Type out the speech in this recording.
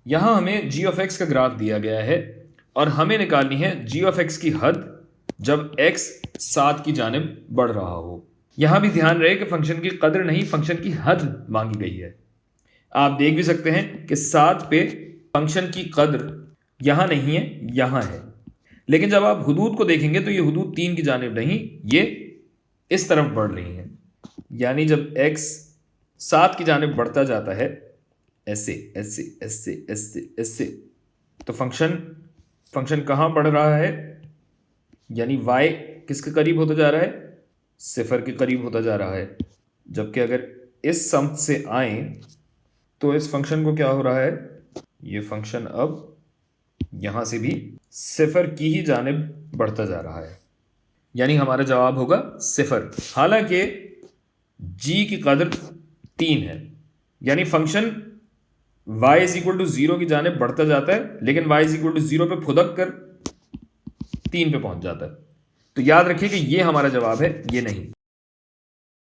यहां हमें जी of x का ग्राफ दिया गया है और हमें निकालनी है जी ऑफ एक्स की हद जब x 7 की जानिब बढ़ रहा हो। यहां भी ध्यान रहे कि फंक्शन की कदर नहीं, फंक्शन की हद मांगी गई है। आप देख भी सकते हैं कि 7 पे फंक्शन की कदर यहां नहीं है, यहां है। लेकिन जब आप हुदूद को देखेंगे तो ये हुदूद 3 की जानिब नहीं, ये इस तरफ बढ़ रही हैं। यानी जब x 7 की जानिब बढ़ता जाता है, ऐसे ऐसे ऐसे ऐसे ऐसे, तो फंक्शन कहाँ बढ़ रहा है? यानी y किसके करीब होता जा रहा है? सिफर के करीब होता जा रहा है। जबकि अगर इस सम्त से आए तो इस फंक्शन को क्या हो रहा है? ये फंक्शन अब यहां से भी सिफर की ही जानिब बढ़ता जा रहा है। यानी हमारा जवाब होगा सिफर। हालांकि g की कदर 3 है, यानी function y is equal to 0 की जानिब बढ़ता जाता है, लेकिन y इज इक्वल टू 0 पे फुदक कर 3 पे पहुंच जाता है। तो याद रखिए कि ये हमारा जवाब है, ये नहीं।